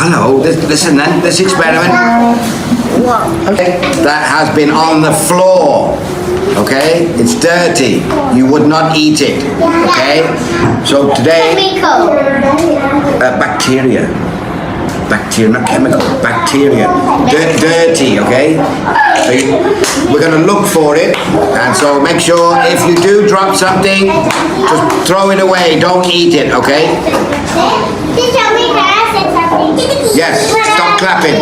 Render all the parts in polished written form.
hello. Listen then. This experiment that has been on the floor. Okay, it's dirty. You would not eat it. Okay, so today bacteria, not chemical. Bacteria, dirty. Okay, so we're going to look for it, and so make sure if you do drop something, just throw it away. Don't eat it. Okay. Teacher, we can ask something. Yes. Stop clapping.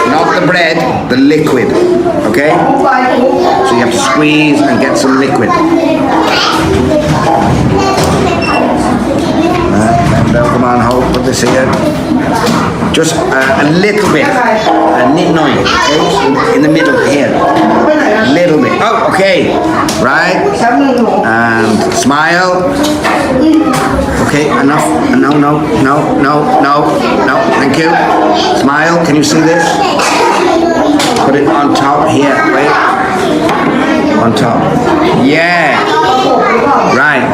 Not the bread, the liquid. Okay? So you have to squeeze and get some liquid. Come on, hold, put this here. Just a little bit. Okay? In the middle here. A little bit. Oh, okay. Right? And smile. Okay, enough. No. Thank you. Smile. Can you see this? Put it on top here. Wait. On top. Yeah. Right.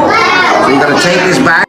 So you got to take this back.